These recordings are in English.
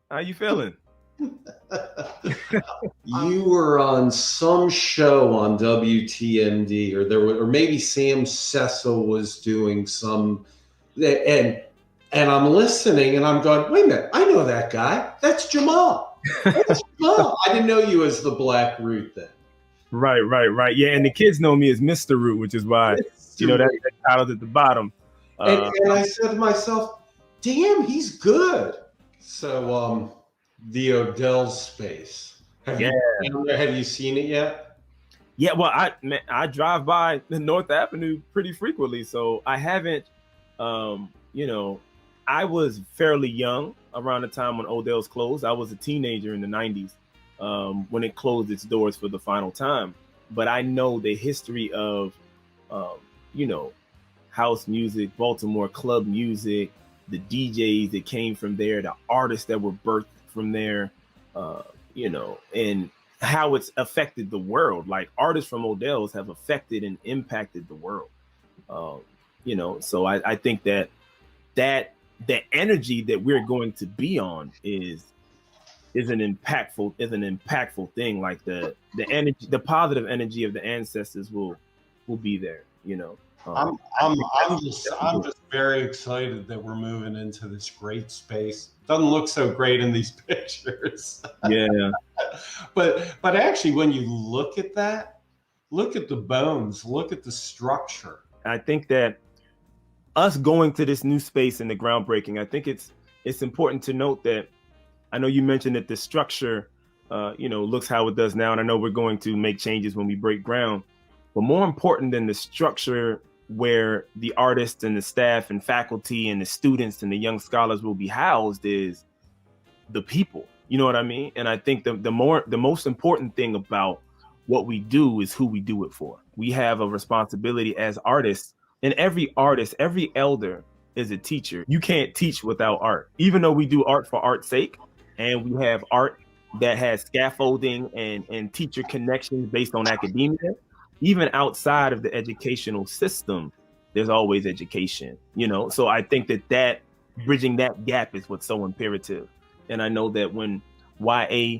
How you feeling? You were on some show on WTMD, or maybe Sam Cecil was doing some, and I'm listening, and I'm going, wait a minute, I know that guy. That's Jamal. That's Jamal. I didn't know you as the Black Root then. Right. Yeah, and the kids know me as Mr. Root, which is why that title's at the bottom. And I said to myself, damn, he's good. So the Odell space. Have you seen it yet? Yeah, well, I drive by the North Avenue pretty frequently, so I haven't. I was fairly young around the time when Odell's closed. I was a teenager in the '90s when it closed its doors for the final time. But I know the history of, house music, Baltimore club music, the DJs that came from there, the artists that were birthed from there, and how it's affected the world. Like artists from Odell's have affected and impacted the world. So I think that the energy that we're going to be on is an impactful thing. Like the energy, the positive energy of the ancestors will be there. I'm just very excited that we're moving into this great space. Doesn't look so great in these pictures. Yeah. But actually, when you look at that, look at the bones, look at the structure. I think that us going to this new space and the groundbreaking, I think it's important to note that I know you mentioned that the structure, looks how it does now. And I know we're going to make changes when we break ground. But more important than the structure where the artists and the staff and faculty and the students and the young scholars will be housed is the people. You know what I mean? And I think the most important thing about what we do is who we do it for. We have a responsibility as artists, and every artist, every elder is a teacher. You can't teach without art. Even though we do art for art's sake, and we have art that has scaffolding and teacher connections based on academia, even outside of the educational system, there's always education, So I think that bridging that gap is what's so imperative. And I know that when YA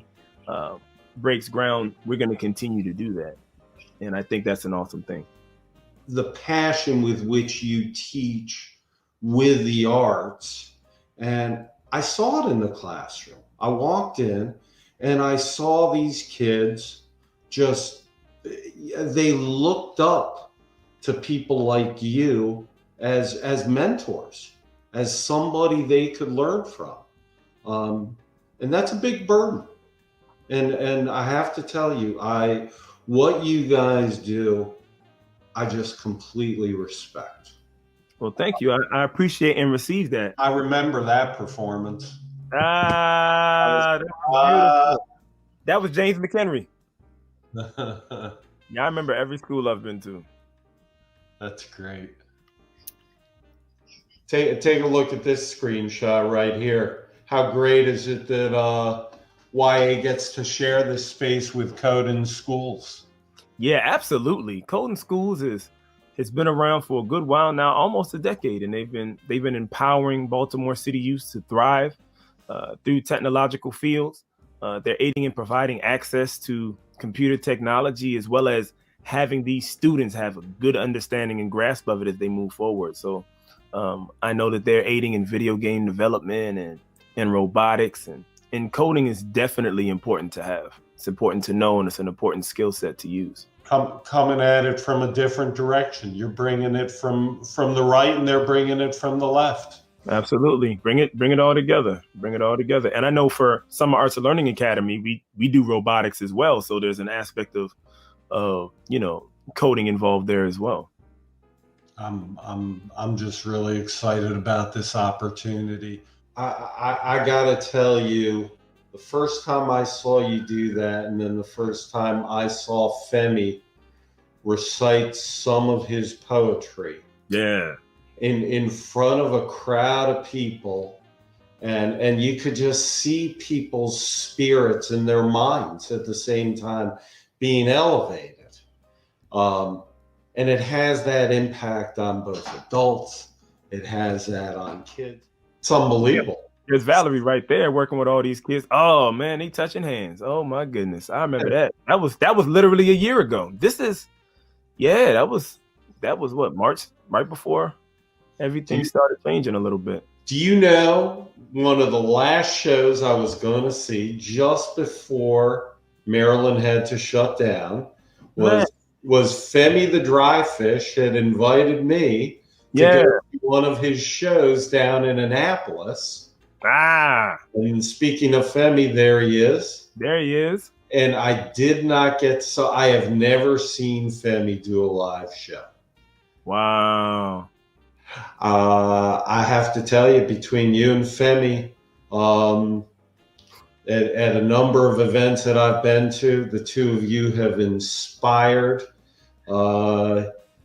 breaks ground, we're going to continue to do that. And I think that's an awesome thing. The passion with which you teach with the arts, and I saw it in the classroom. I walked in and I saw these kids they looked up to people like you as mentors, as somebody they could learn from. And that's a big burden. And I have to tell you, what you guys do, I just completely respect. Well, thank you. I appreciate and receive that. I remember that performance. That was James McHenry. Yeah, I remember every school I've been to. That's great. Take a look at this screenshot right here. How great is it that YA gets to share this space with Coding Schools? Yeah, absolutely. Coding Schools it's been around for a good while now, almost a decade, and they've been empowering Baltimore City youth to thrive through technological fields. They're aiding and providing access to computer technology, as well as having these students have a good understanding and grasp of it as they move forward. So I know that they're aiding in video game development and robotics, and coding is definitely important to have. It's important to know, and it's an important skill set to use. Coming at it from a different direction. You're bringing it from the right, and they're bringing it from the left. Absolutely. Bring it all together. And I know for Summer Arts and Learning Academy, we do robotics as well. So there's an aspect of coding involved there as well. I'm just really excited about this opportunity. I gotta tell you, the first time I saw you do that, and then the first time I saw Femi recite some of his poetry. Yeah. In front of a crowd of people, and you could just see people's spirits and their minds at the same time being elevated. And it has that impact on both adults. It has that on kids. It's unbelievable. There's Valerie right there working with all these kids. Oh man, they touching hands. Oh my goodness. I remember that. That was literally a year ago. That was what, March, right before everything started changing a little bit. Do you know one of the last shows I was going to see just before Maryland had to shut down was Femi the Dry Fish had invited me to go to one of his shows down in Annapolis. And speaking of Femi, there he is. There he is. And I did not I have never seen Femi do a live show. Wow. I have to tell you, between you and Femi, at a number of events that I've been to, the two of you have inspired.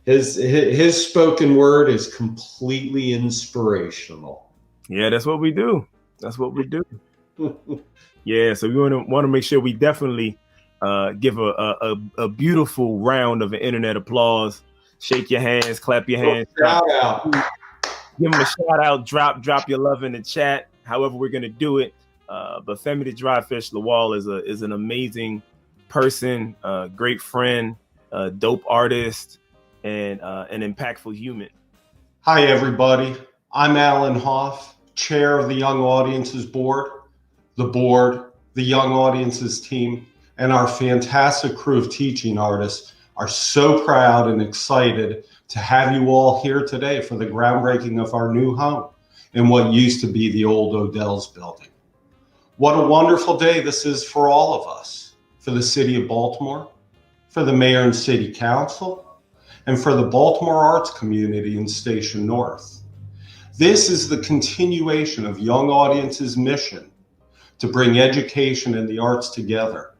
His spoken word is completely inspirational. Yeah, that's what we do. That's what we do. Yeah, so we want to make sure we definitely give a beautiful round of internet applause. Shake your hands, clap your hands. Shout out. Give them a shout out. Drop your love in the chat. However we're gonna do it. But Femi the Dry Fish Lawal is an amazing person, great friend, dope artist, and an impactful human. Hi everybody. I'm Alan Hoff, chair of the Young Audiences Board, the Young Audiences team, and our fantastic crew of teaching artists are so proud and excited to have you all here today for the groundbreaking of our new home in what used to be the old Odell's building. What a wonderful day this is for all of us, for the city of Baltimore, for the mayor and city council, and for the Baltimore arts community in Station North. This is the continuation of Young Audience's mission to bring education and the arts together.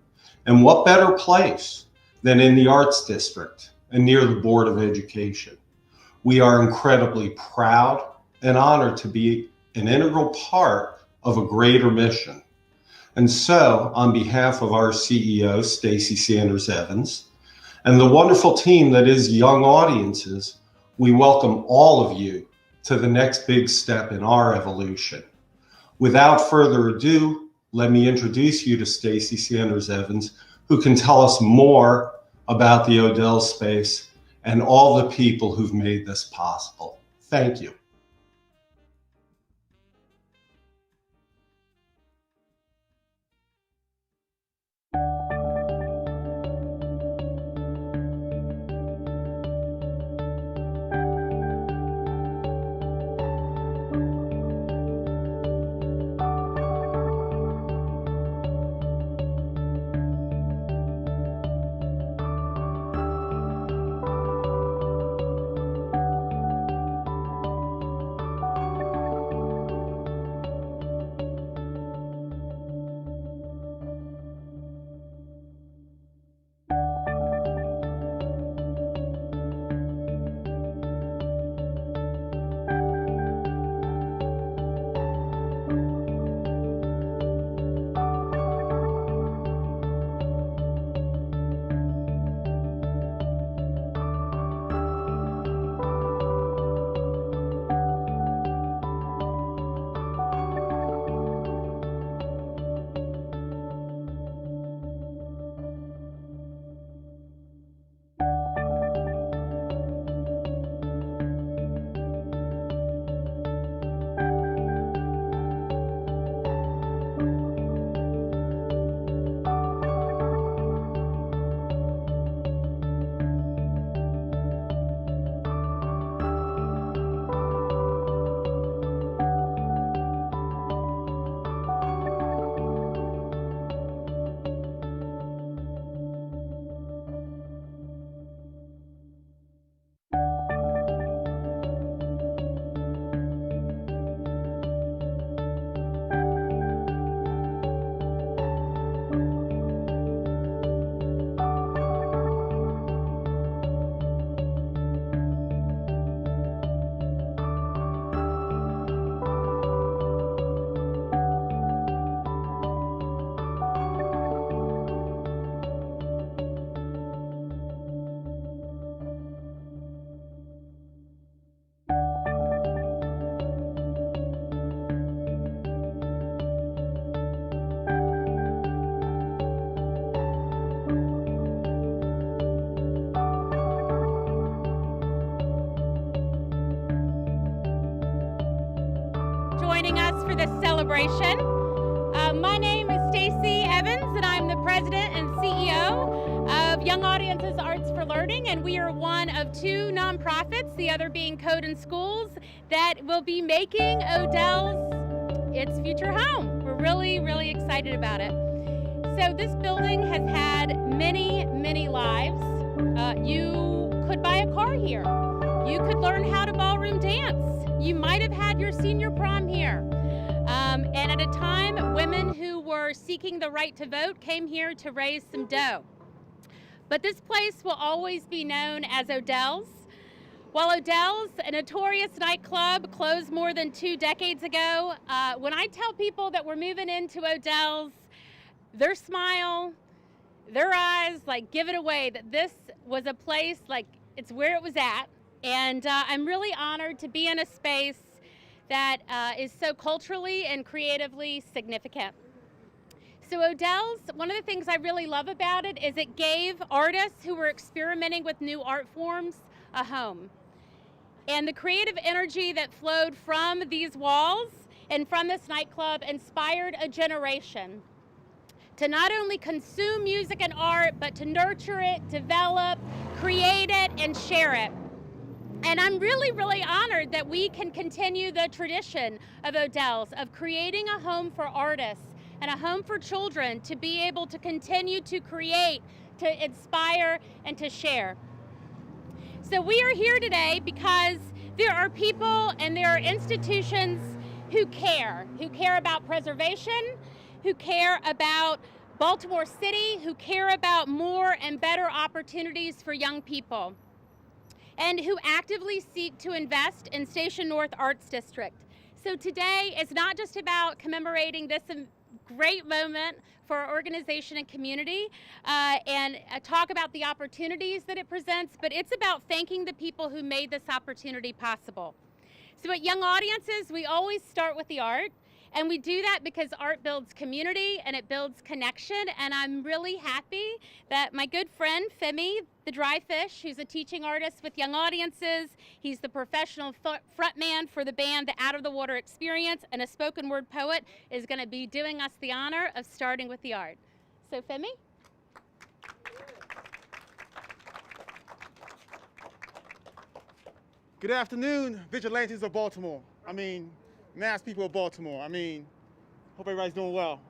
And what better place than in the Arts District and near the Board of Education. We are incredibly proud and honored to be an integral part of a greater mission. And so, on behalf of our CEO, Stacy Evans, and the wonderful team that is Young Audiences, we welcome all of you to the next big step in our evolution. Without further ado, let me introduce you to Stacy Evans, who can tell us more about the Odell space and all the people who've made this possible. Thank you. for this celebration. My name is Stacy Evans, and I'm the president and CEO of Young Audiences Arts for Learning, and we are one of two nonprofits, the other being Code in Schools, that will be making Odell's its future home. We're really, really excited about it. So this building has had many, many lives. You could buy a car here. You could learn how to ballroom dance. You might have had your senior prom here. And at a time, women who were seeking the right to vote came here to raise some dough. But this place will always be known as Odell's. While Odell's, a notorious nightclub, closed more than 2 decades ago, when I tell people that we're moving into Odell's, their smile, their eyes, like, give it away, that this was a place, like, it's where it was at. And I'm really honored to be in a space that is so culturally and creatively significant. So Odell's, one of the things I really love about it is it gave artists who were experimenting with new art forms a home. And the creative energy that flowed from these walls and from this nightclub inspired a generation to not only consume music and art, but to nurture it, develop, create it, and share it. And I'm really, really honored that we can continue the tradition of Odell's, of creating a home for artists and a home for children to be able to continue to create, to inspire, and to share. So we are here today because there are people and there are institutions who care about preservation, who care about Baltimore City, who care about more and better opportunities for young people, and who actively seek to invest in Station North Arts District. So today is not just about commemorating this great moment for our organization and community and talk about the opportunities that it presents, but it's about thanking the people who made this opportunity possible. So at Young Audiences, we always start with the art, and we do that because art builds community and it builds connection. And I'm really happy that my good friend Femi, the Dry Fish, who's a teaching artist with Young Audiences, he's the professional frontman for the band The Out of the Water Experience, and a spoken word poet, is going to be doing us the honor of starting with the art. So Femi? Good afternoon, vigilantes of Baltimore. I mean, mass people of Baltimore. I mean, hope everybody's doing well.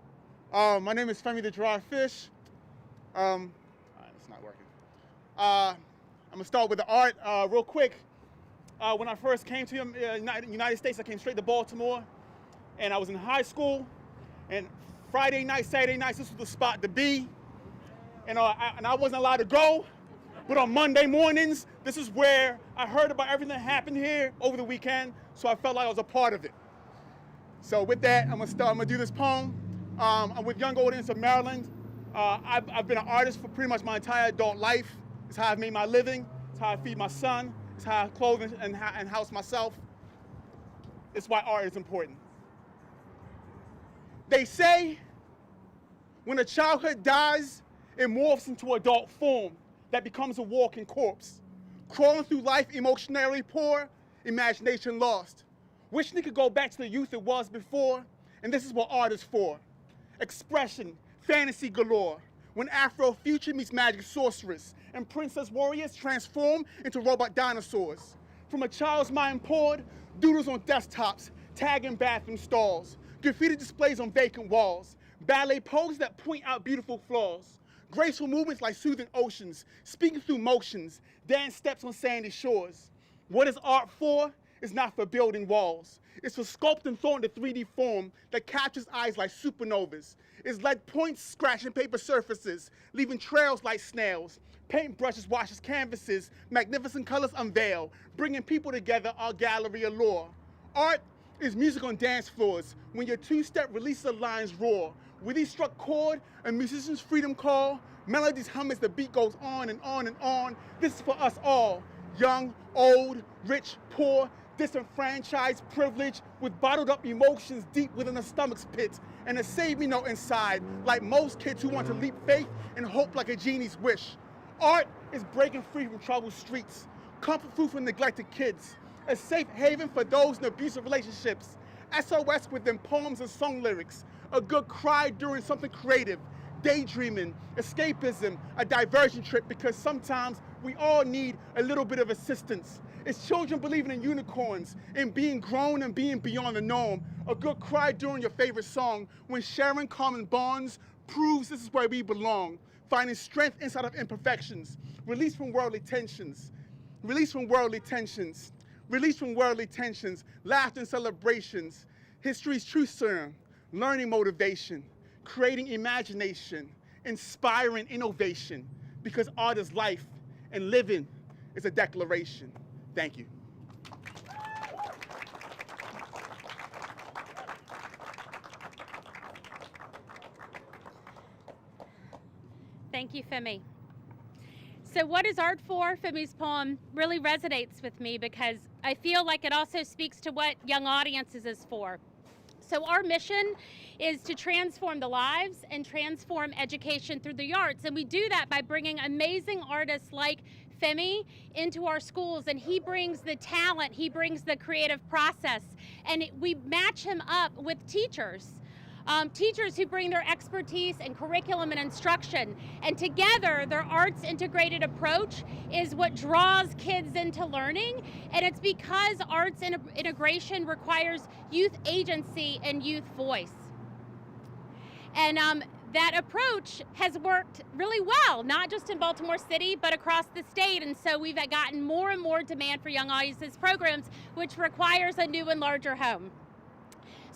My name is Femi the Dry Fish. All right, it's not working. I'm gonna start with the art real quick. When I first came to the United States, I came straight to Baltimore, and I was in high school. And Friday nights, Saturday nights, this was the spot to be. And I wasn't allowed to go. But on Monday mornings, this is where I heard about everything that happened here over the weekend, so I felt like I was a part of it. So with that, I'm gonna do this poem. I'm with Young Audience of Maryland. I've been an artist for pretty much my entire adult life. It's how I've made my living. It's how I feed my son. It's how I clothe and house myself. It's why art is important. They say when a childhood dies, it morphs into adult form that becomes a walking corpse. Crawling through life emotionally poor, imagination lost. Wishing it could go back to the youth it was before, and this is what art is for. Expression, fantasy galore. When Afrofuture meets magic sorceress, and princess warriors transform into robot dinosaurs. From a child's mind poured, doodles on desktops, tagging bathroom stalls, graffiti displays on vacant walls, ballet poses that point out beautiful flaws. Graceful movements like soothing oceans, speaking through motions, dance steps on sandy shores. What is art for? It's not for building walls. It's for sculpting thought into 3D form that captures eyes like supernovas. It's lead points scratching paper surfaces, leaving trails like snails. Paintbrushes washes canvases, magnificent colors unveil, bringing people together, our gallery allure. Art is music on dance floors, when your two-step release the lines roar. With each struck chord, a musician's freedom call, melodies hum as the beat goes on and on and on. This is for us all, young, old, rich, poor, disenfranchised, privileged, with bottled up emotions deep within the stomach's pit, and a save me note inside, like most kids who want to leap faith and hope like a genie's wish. Art is breaking free from troubled streets, comfort food for neglected kids, a safe haven for those in abusive relationships, SOS within poems and song lyrics, a good cry during something creative, daydreaming, escapism, a diversion trip, because sometimes we all need a little bit of assistance. It's children believing in unicorns, in being grown and being beyond the norm. A good cry during your favorite song, when sharing common bonds proves this is where we belong. Finding strength inside of imperfections, release from worldly tensions, release from worldly tensions, release from worldly tensions, laughter and celebrations, history's truth serum, learning motivation, creating imagination, inspiring innovation, because art is life and living is a declaration. Thank you. Thank you, Femi. So what is art for? Femi's poem really resonates with me because I feel like it also speaks to what Young Audiences is for. So our mission is to transform the lives and transform education through the arts. And we do that by bringing amazing artists like Femi into our schools, and he brings the talent, he brings the creative process, and we match him up with teachers. Teachers who bring their expertise and curriculum and instruction, and together their arts integrated approach is what draws kids into learning, and it's because arts integration requires youth agency and youth voice. And that approach has worked really well, not just in Baltimore City, but across the state, and so we've gotten more and more demand for Young Audiences programs, which requires a new and larger home.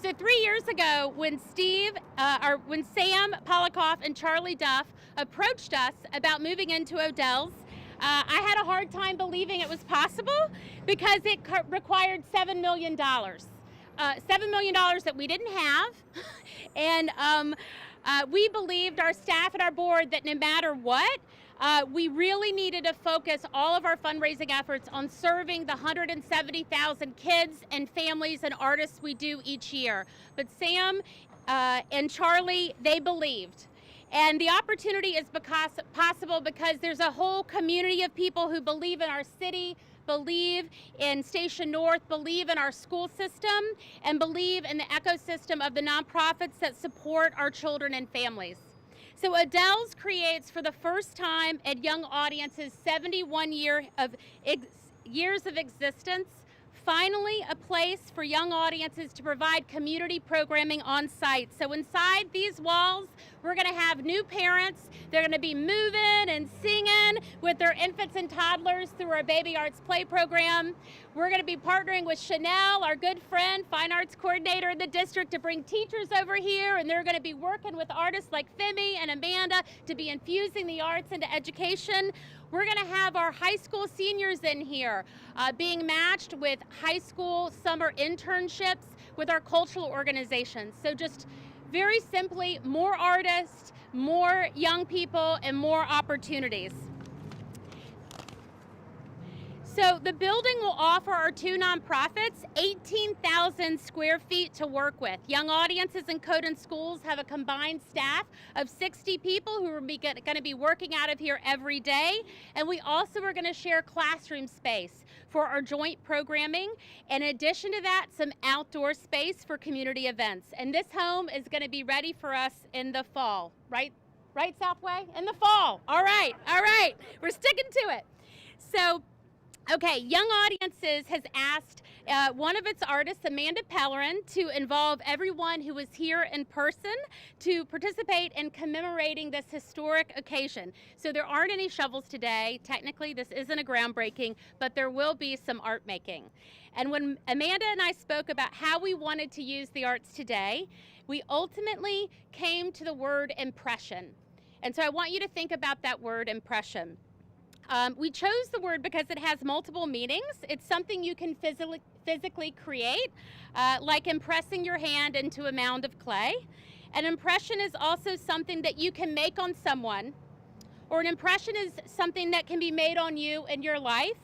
So 3 years ago, when Sam Polikoff and Charlie Duff approached us about moving into Odell's, I had a hard time believing it was possible because it required $7 million. $7 million that we didn't have. And we believed, our staff and our board, that no matter what, we really needed to focus all of our fundraising efforts on serving the 170,000 kids and families and artists we do each year. But Sam and Charlie, they believed. And the opportunity is possible because there's a whole community of people who believe in our city, believe in Station North, believe in our school system, and believe in the ecosystem of the nonprofits that support our children and families. So Odell's creates, for the first time at Young Audiences' 71 years of existence, finally a place for Young Audiences to provide community programming on site. So inside these walls, we're going to have new parents. They're going to be moving and singing with their infants and toddlers through our Baby Arts Play program. We're going to be partnering with Chanel, our good friend, fine arts coordinator in the district, to bring teachers over here, and they're going to be working with artists like Femi and Amanda to be infusing the arts into education. We're going to have our high school seniors in here being matched with high school summer internships with our cultural organizations. So just very simply, more artists, more young people, and more opportunities. So the building will offer our two nonprofits 18,000 square feet to work with. Young Audiences and Code and Schools have a combined staff of 60 people who are going to be working out of here every day. And we also are going to share classroom space for our joint programming. In addition to that, some outdoor space for community events. And this home is going to be ready for us in the fall, right? Right, Southway? In the fall. All right. We're sticking to it. So, okay, Young Audiences has asked one of its artists, Amanda Pellerin, to involve everyone who was here in person to participate in commemorating this historic occasion. So there aren't any shovels today. Technically, this isn't a groundbreaking, but there will be some art making. And when Amanda and I spoke about how we wanted to use the arts today, we ultimately came to the word impression. And so I want you to think about that word impression. We chose the word because it has multiple meanings. It's something you can physically create, like impressing your hand into a mound of clay. An impression is also something that you can make on someone, or an impression is something that can be made on you in your life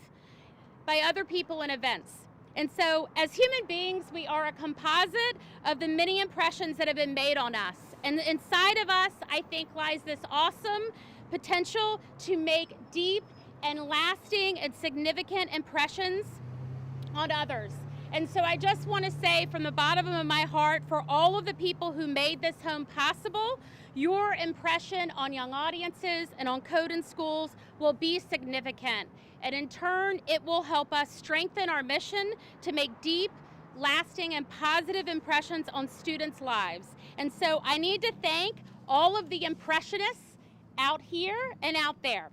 by other people and events. And so as human beings, we are a composite of the many impressions that have been made on us. And inside of us, I think, lies this awesome potential to make deep and lasting and significant impressions on others. And so I just want to say from the bottom of my heart, for all of the people who made this home possible, your impression on young audiences and on Code in Schools will be significant. And in turn, it will help us strengthen our mission to make deep, lasting, and positive impressions on students' lives. And so I need to thank all of the impressionists out here and out there.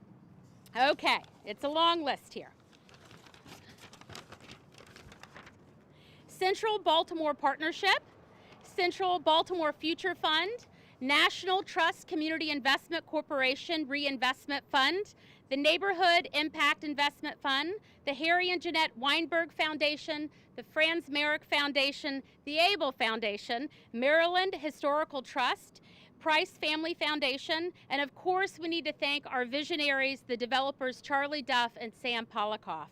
Okay, it's a long list here. Central Baltimore Partnership, Central Baltimore Future Fund, National Trust Community Investment Corporation Reinvestment Fund, the Neighborhood Impact Investment Fund, the Harry and Jeanette Weinberg Foundation, the Franz Marek Foundation, the Abel Foundation, Maryland Historical Trust, Price Family Foundation, and of course we need to thank our visionaries, the developers Charlie Duff and Sam Polikoff.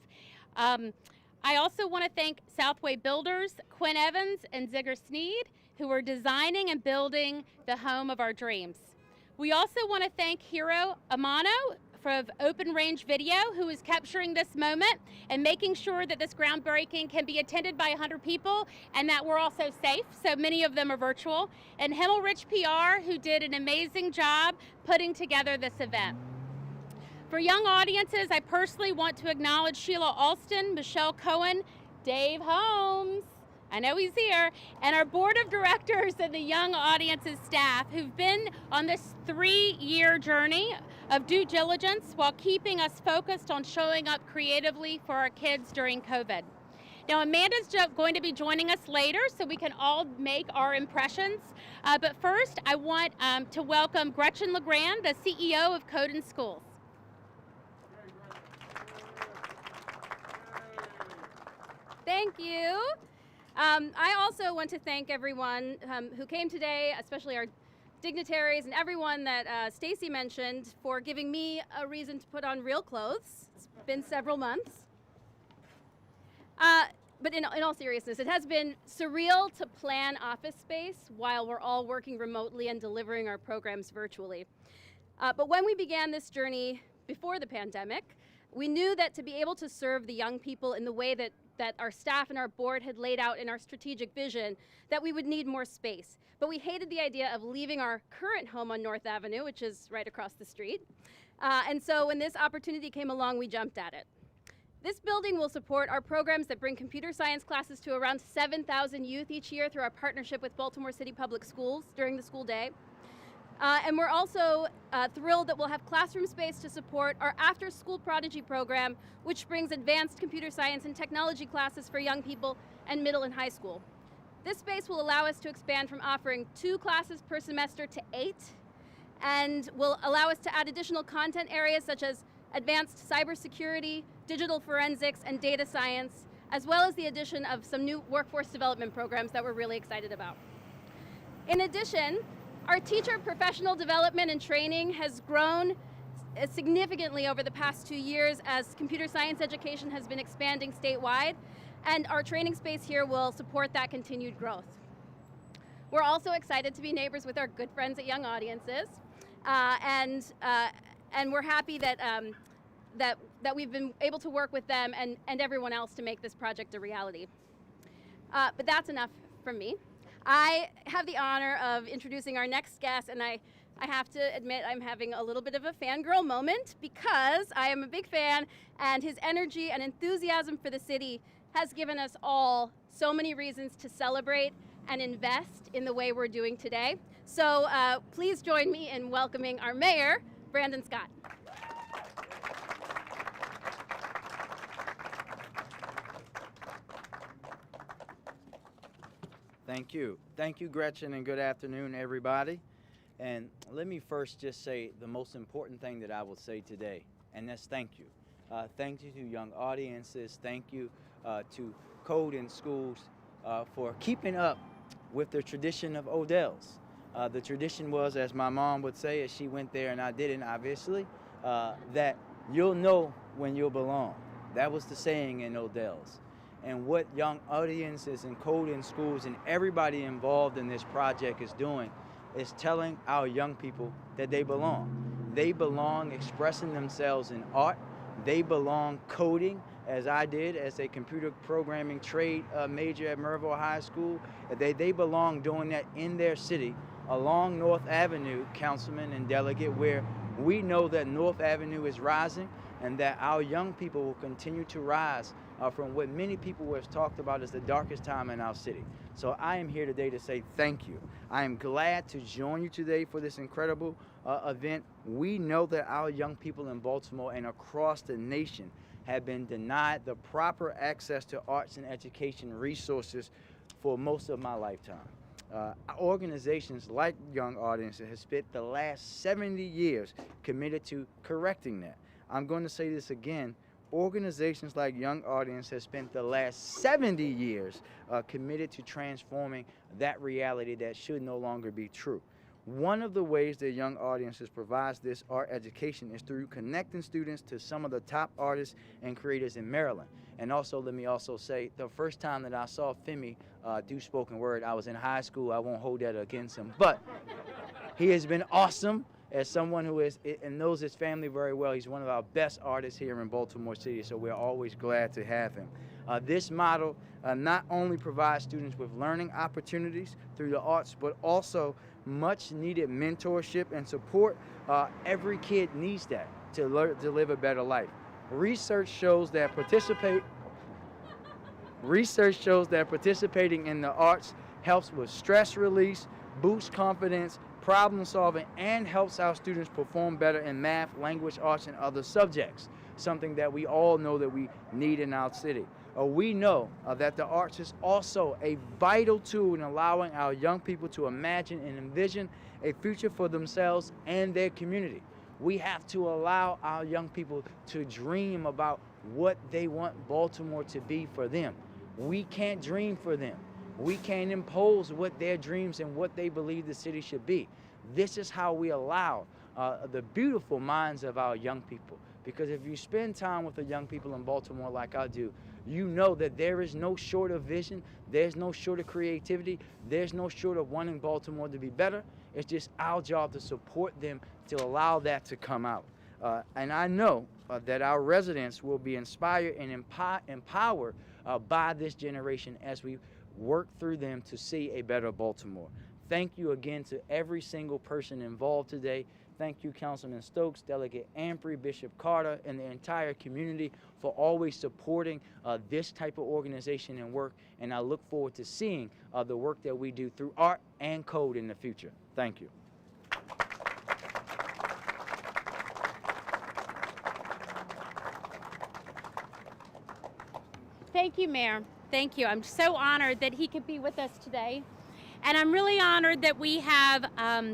I also want to thank Southway Builders, Quinn Evans and Zigger Sneed, who are designing and building the home of our dreams. We also want to thank Hiro Amano from Open Range Video, who is capturing this moment and making sure that this groundbreaking can be attended by 100 people and that we're also safe, so many of them are virtual. And Himmelrich PR, who did an amazing job putting together this event. For young audiences, I personally want to acknowledge Sheila Alston, Michelle Cohen, Dave Holmes, I know he's here, and our board of directors and the young audiences staff who've been on this 3-year journey of due diligence while keeping us focused on showing up creatively for our kids during COVID. Now, Amanda's going to be joining us later so we can all make our impressions. But first, I want to welcome Gretchen LeGrand, the CEO of Code in Schools. Thank you. I also want to thank everyone who came today, especially our dignitaries and everyone that Stacy mentioned, for giving me a reason to put on real clothes. It's been several months. But in all seriousness, it has been surreal to plan office space while we're all working remotely and delivering our programs virtually. But when we began this journey before the pandemic, we knew that to be able to serve the young people in the way that our staff and our board had laid out in our strategic vision, that we would need more space. But we hated the idea of leaving our current home on North Avenue, which is right across the street. And so when this opportunity came along, we jumped at it. This building will support our programs that bring computer science classes to around 7,000 youth each year through our partnership with Baltimore City Public Schools during the school day. And we're also thrilled that we'll have classroom space to support our after-school prodigy program, which brings advanced computer science and technology classes for young people and middle and high school. This space will allow us to expand from offering 2 classes per semester to 8, and will allow us to add additional content areas such as advanced cybersecurity, digital forensics, and data science, as well as the addition of some new workforce development programs that we're really excited about. In addition, our teacher professional development and training has grown significantly over the past 2 years as computer science education has been expanding statewide, and our training space here will support that continued growth. We're also excited to be neighbors with our good friends at Young Audiences, and we're happy that we've been able to work with them and everyone else to make this project a reality. But that's enough from me. I have the honor of introducing our next guest, and I have to admit I'm having a little bit of a fangirl moment because I am a big fan, and his energy and enthusiasm for the city has given us all so many reasons to celebrate and invest in the way we're doing today. So please join me in welcoming our mayor, Brandon Scott. Thank you. Thank you, Gretchen, and good afternoon, everybody. And let me first just say the most important thing that I will say today, and that's thank you. Thank you to Young Audiences. Thank you to Code in Schools for keeping up with the tradition of Odell's. The tradition was, as my mom would say, as she went there and I didn't, obviously, that you'll know when you'll belong. That was the saying in Odell's. And what Young Audiences and Code in Schools and everybody involved in this project is doing is telling our young people that they belong. They belong expressing themselves in art. They belong coding as I did as a computer programming trade major at Merville High School. They belong doing that in their city along North Avenue, Councilman and Delegate, where we know that North Avenue is rising and that our young people will continue to rise from what many people have talked about as the darkest time in our city. So I am here today to say thank you. I am glad to join you today for this incredible event. We know that our young people in Baltimore and across the nation have been denied the proper access to arts and education resources for most of my lifetime. Organizations like Young Audiences have spent the last 70 years committed to correcting that. I'm going to say this again. Organizations like Young Audience have spent the last 70 years committed to transforming that reality that should no longer be true. One of the ways that Young Audiences provides this art education is through connecting students to some of the top artists and creators in Maryland. And also, let me also say, the first time that I saw Femi do spoken word, I was in high school. I won't hold that against him, but he has been awesome. As someone who is and knows his family very well, he's one of our best artists here in Baltimore City, so we're always glad to have him. This model not only provides students with learning opportunities through the arts, but also much needed mentorship and support. Every kid needs that to live a better life. Research shows that participating in the arts helps with stress release, boosts confidence, problem solving, and helps our students perform better in math, language arts, and other subjects, something that we all know that we need in our city. We know that the arts is also a vital tool in allowing our young people to imagine and envision a future for themselves and their community. We have to allow our young people to dream about what they want Baltimore to be for them. We can't dream for them. We can't impose what their dreams and what they believe the city should be. This is how we allow the beautiful minds of our young people. Because if you spend time with the young people in Baltimore like I do, you know that there is no short of vision, there's no short of creativity, there's no short of wanting Baltimore to be better. It's just our job to support them to allow that to come out. And I know that our residents will be inspired and empowered by this generation as we work through them to see a better Baltimore. Thank you again to every single person involved today. Thank you, Councilman Stokes, Delegate Ampry, Bishop Carter, and the entire community for always supporting this type of organization and work. And I look forward to seeing the work that we do through art and code in the future. Thank you. Thank you, Mayor. Thank you. I'm so honored that he could be with us today. And I'm really honored that we have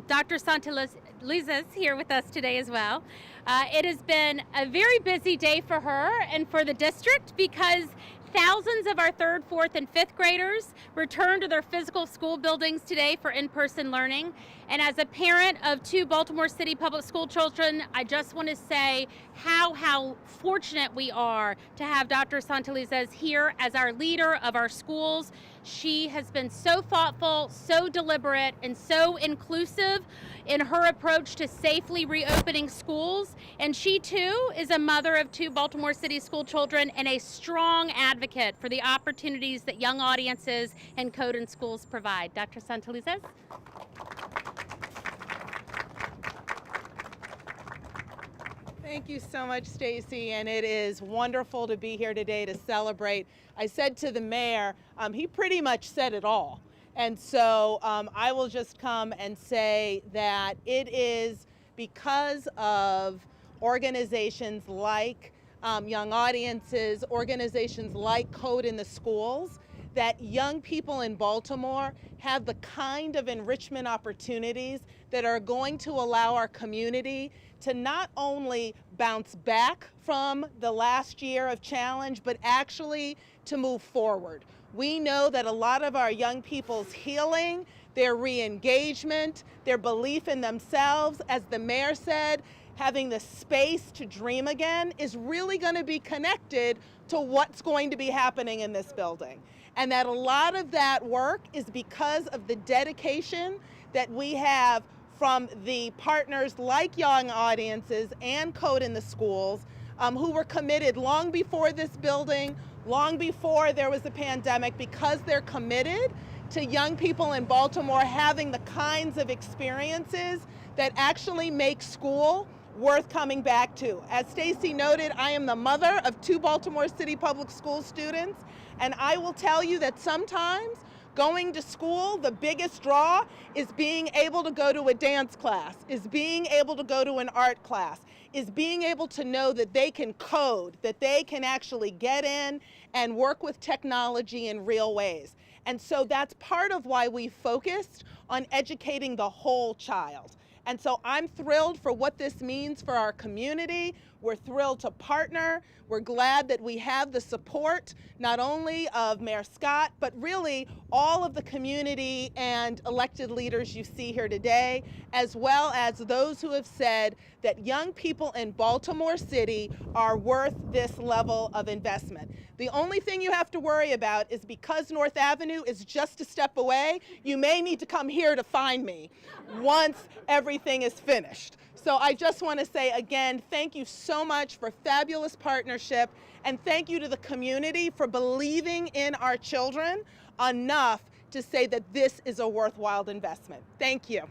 Dr. Santelizes here with us today as well. It has been a very busy day for her and for the district because thousands of our 3rd, 4th, and 5th graders return to their physical school buildings today for in-person learning. And as a parent of 2 Baltimore City public school children, I just want to say how fortunate we are to have Dr. Santelizes here as our leader of our schools. She has been so thoughtful, so deliberate, and so inclusive in her approach to safely reopening schools. And she too is a mother of 2 Baltimore City school children and a strong advocate for the opportunities that Young Audiences and Code in Schools provide. Dr. Santelizes? Thank you so much, Stacy, and it is wonderful to be here today to celebrate. I said to the mayor, he pretty much said it all. And so I will just come and say that it is because of organizations like Young Audiences, organizations like Code in the Schools, that young people in Baltimore have the kind of enrichment opportunities that are going to allow our community to not only bounce back from the last year of challenge, but actually to move forward. We know that a lot of our young people's healing, their re-engagement, their belief in themselves, as the mayor said, having the space to dream again is really going to be connected to what's going to be happening in this building. And that a lot of that work is because of the dedication that we have from the partners like Young Audiences and Code in the Schools who were committed long before this building, long before there was a pandemic, because they're committed to young people in Baltimore having the kinds of experiences that actually make school worth coming back to. As Stacy noted, I am the mother of 2 Baltimore City Public School students, and I will tell you that sometimes going to school, the biggest draw is being able to go to a dance class, is being able to go to an art class, is being able to know that they can code, that they can actually get in and work with technology in real ways. And so that's part of why we focused on educating the whole child. And so I'm thrilled for what this means for our community. We're thrilled to partner. We're glad that we have the support not only of Mayor Scott, but really all of the community and elected leaders you see here today, as well as those who have said that young people in Baltimore City are worth this level of investment. The only thing you have to worry about is because North Avenue is just a step away, you may need to come here to find me once everything is finished. So I just want to say again, thank you so much for fabulous partnership, and thank you to the community for believing in our children enough to say that this is a worthwhile investment. Thank you.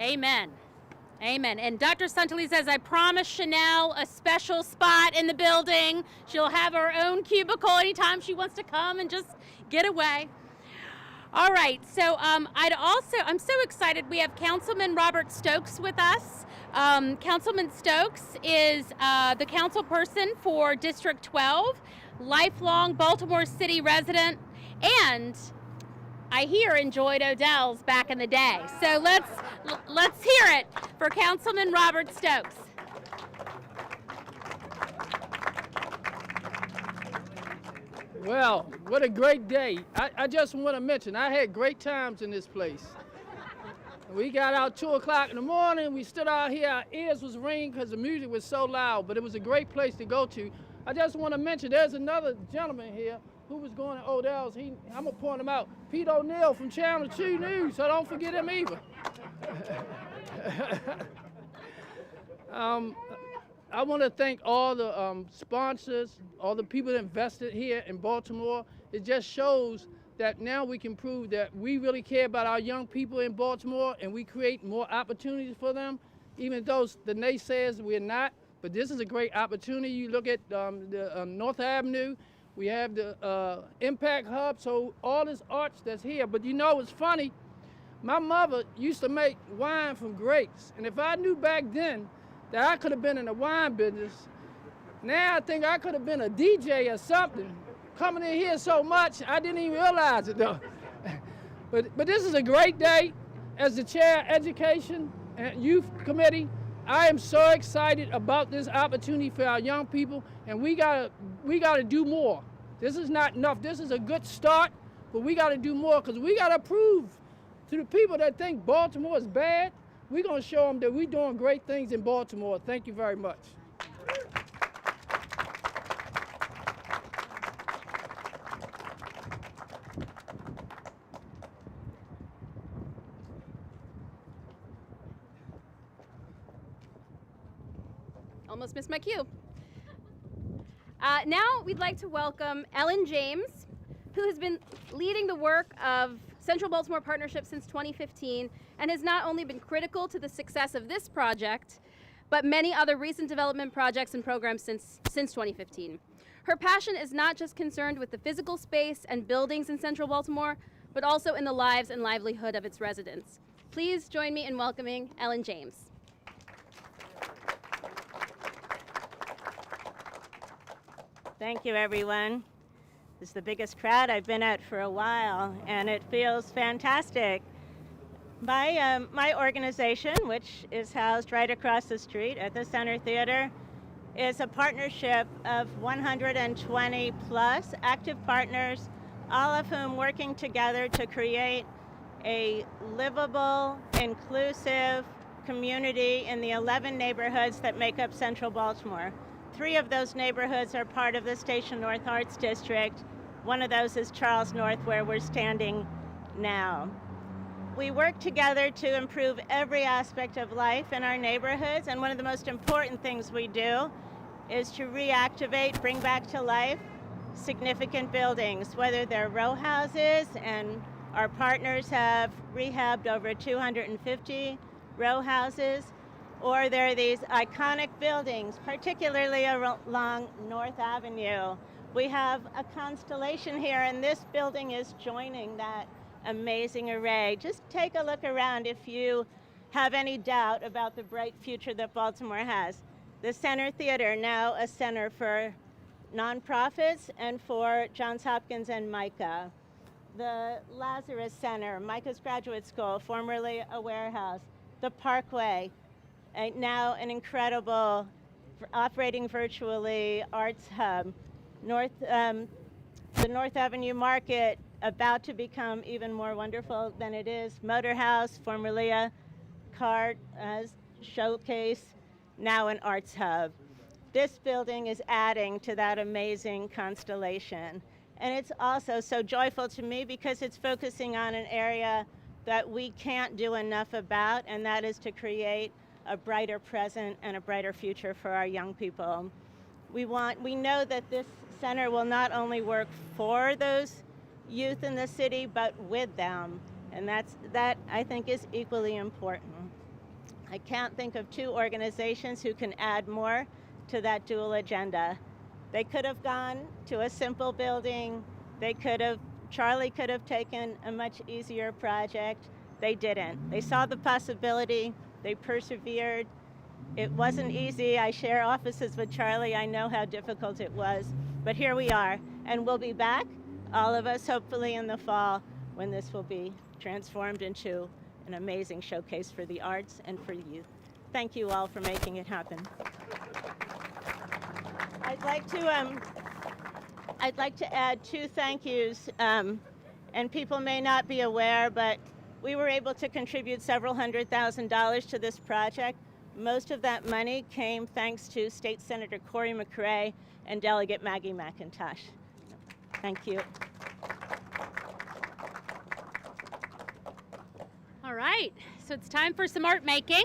Amen. Amen. And Dr. Suntali says, I promise Chanel a special spot in the building. She'll have her own cubicle anytime she wants to come and just get away. All right, so I'm so excited. We have Councilman Robert Stokes with us. Councilman Stokes is the council person for District 12, lifelong Baltimore City resident, and I hear enjoyed Odell's back in the day. So let's hear it for Councilman Robert Stokes. Well, what a great day. I just want to mention, I had great times in this place. We got out 2 o'clock in the morning. We stood out here. Our ears was ringing because the music was so loud, but it was a great place to go to. I just want to mention, there's another gentleman here who was going to Odell's. I'm going to point him out. Pete O'Neill from Channel 2 News, so don't forget him either. I want to thank all the sponsors, all the people that invested here in Baltimore. It just shows that now we can prove that we really care about our young people in Baltimore, and we create more opportunities for them, even though the naysayers we're not. But this is a great opportunity. You look at North Avenue, we have the Impact Hub, so all this arts that's here. But you know, it's funny, my mother used to make wine from grapes, and if I knew back then that I could have been in the wine business, now I think I could have been a DJ or something. Coming in here so much, I didn't even realize it though. But this is a great day. As the chair of Education and Youth Committee, I am so excited about this opportunity for our young people, and we gotta do more. This is not enough. This is a good start, but we gotta do more, because we gotta prove to the people that think Baltimore is bad, we're gonna show them that we're doing great things in Baltimore. Thank you very much. Almost missed my cue. Now we'd like to welcome Ellen James, who has been leading the work of Central Baltimore Partnership since 2015 and has not only been critical to the success of this project, but many other recent development projects and programs since 2015. Her passion is not just concerned with the physical space and buildings in Central Baltimore, but also in the lives and livelihood of its residents. Please join me in welcoming Ellen James. Thank you, everyone. This is the biggest crowd I've been at for a while, and it feels fantastic. My organization, which is housed right across the street at the Center Theater, is a partnership of 120 plus active partners, all of whom working together to create a livable, inclusive community in the 11 neighborhoods that make up Central Baltimore. 3 of those neighborhoods are part of the Station North Arts District. One of those is Charles North, where we're standing now. We work together to improve every aspect of life in our neighborhoods, and one of the most important things we do is to reactivate, bring back to life significant buildings, whether they're row houses, and our partners have rehabbed over 250 row houses, or there are these iconic buildings, particularly along North Avenue. We have a constellation here, and this building is joining that amazing array. Just take a look around if you have any doubt about the bright future that Baltimore has. The Center Theater, now a center for nonprofits and for Johns Hopkins and MICA. The Lazarus Center, MICA's graduate school, formerly a warehouse. The Parkway, now an incredible, operating virtually, arts hub. The North Avenue Market, about to become even more wonderful than it is. Motor House, formerly a car showcase, now an arts hub. This building is adding to that amazing constellation. And it's also so joyful to me because it's focusing on an area that we can't do enough about, and that is to create a brighter present and a brighter future for our young people. We know that this center will not only work for those youth in the city, but with them. And that I think is equally important. I can't think of two organizations who can add more to that dual agenda. They could have gone to a simple building. Charlie could have taken a much easier project. They didn't. They saw the possibility. They persevered. It wasn't easy. I share offices with Charlie. I know how difficult it was. But here we are. And we'll be back, all of us, hopefully in the fall, when this will be transformed into an amazing showcase for the arts and for youth. Thank you all for making it happen. I'd like to add two thank yous, and people may not be aware, but we were able to contribute several $100,000 to this project. Most of that money came thanks to State Senator Cory McRae and Delegate Maggie McIntosh. Thank you. All right, so it's time for some art making.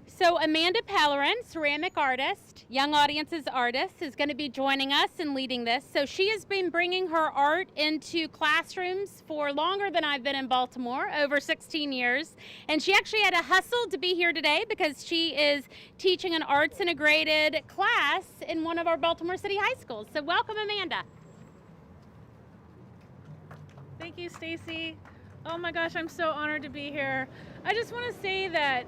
So Amanda Pellerin, ceramic artist, Young Audiences artist, is going to be joining us and leading this. So she has been bringing her art into classrooms for longer than I've been in Baltimore, over 16 years. And she actually had to hustle to be here today because she is teaching an arts integrated class in one of our Baltimore City high schools. So welcome, Amanda. Thank you, Stacy. Oh my gosh, I'm so honored to be here. I just want to say that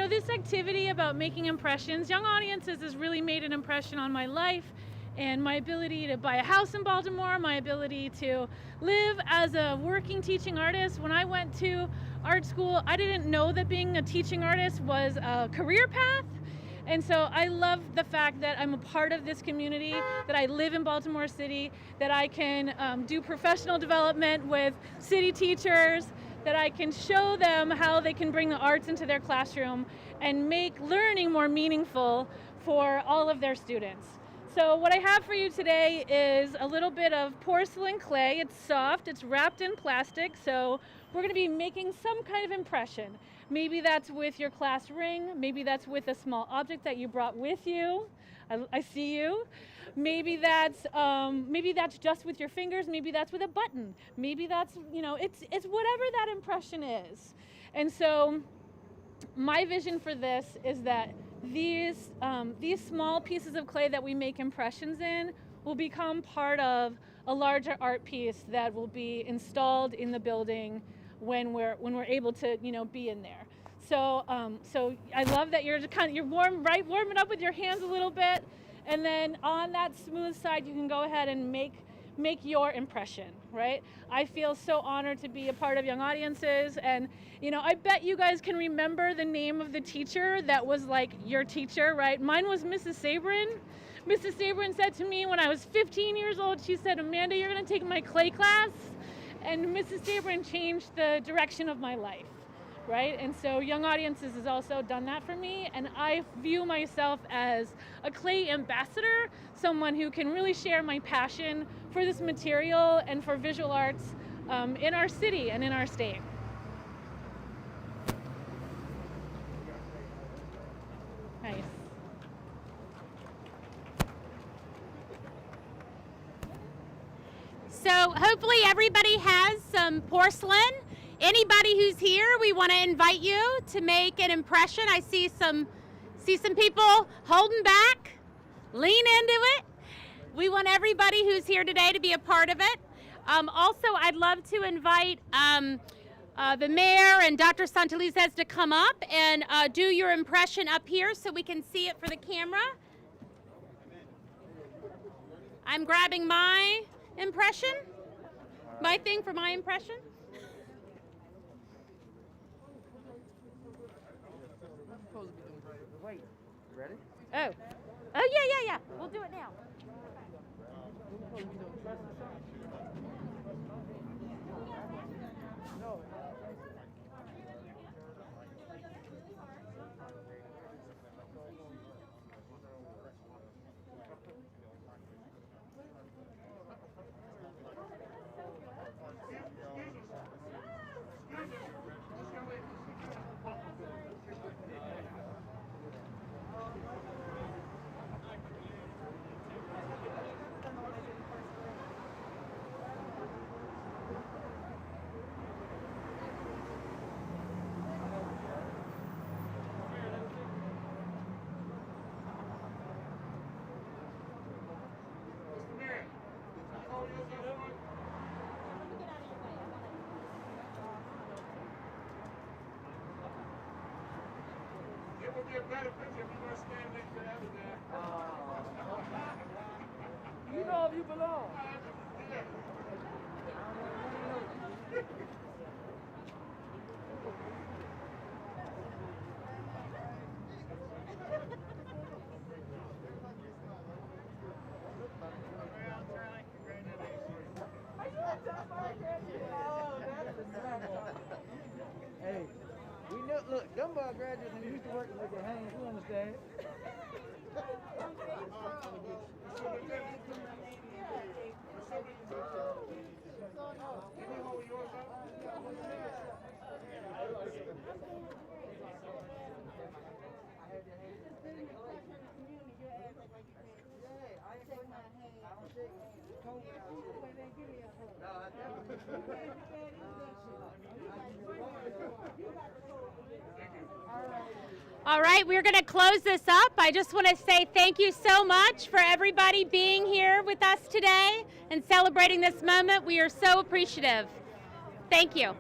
this activity about making impressions, Young Audiences has really made an impression on my life and my ability to buy a house in Baltimore, my ability to live as a working teaching artist. When I went to art school, I didn't know that being a teaching artist was a career path. And so I love the fact that I'm a part of this community, that I live in Baltimore City, that I can do professional development with city teachers, that I can show them how they can bring the arts into their classroom and make learning more meaningful for all of their students. So what I have for you today is a little bit of porcelain clay. It's soft, it's wrapped in plastic, so we're going to be making some kind of impression. Maybe that's with your class ring, maybe that's with a small object that you brought with you. I see you. Maybe that's just with your fingers, maybe that's with a button. Maybe that's, it's whatever that impression is. And so my vision for this is that these small pieces of clay that we make impressions in will become part of a larger art piece that will be installed in the building when we're able to be in there. So I love that you're warming up with your hands a little bit, and then on that smooth side you can go ahead and make your impression, right? I feel so honored to be a part of Young Audiences, and I bet you guys can remember the name of the teacher that was like your teacher, right? Mine was Mrs. Sabrin. Mrs. Sabrin said to me when I was 15 years old, she said, "Amanda, you're gonna take my clay class." And Mrs. Sabrin changed the direction of my life, right? And so Young Audiences has also done that for me, and I view myself as a clay ambassador, someone who can really share my passion for this material and for visual arts in our city and in our state. Nice. So hopefully everybody has some porcelain. Anybody who's here, we want to invite you to make an impression. I see some people holding back. Lean into it. We want everybody who's here today to be a part of it. Also, I'd love to invite the mayor and Dr. Santelices to come up and do your impression up here so we can see it for the camera. I'm grabbing my impression, my thing for my impression. Wait, ready? Oh, yeah. We'll do it now. You know if you belong. Hey, we know, look, them boy graduates and used to working with their hands, you understand? All right, we're going to close this up. I just want to say thank you so much for everybody being here with us today and celebrating this moment. We are so appreciative. Thank you.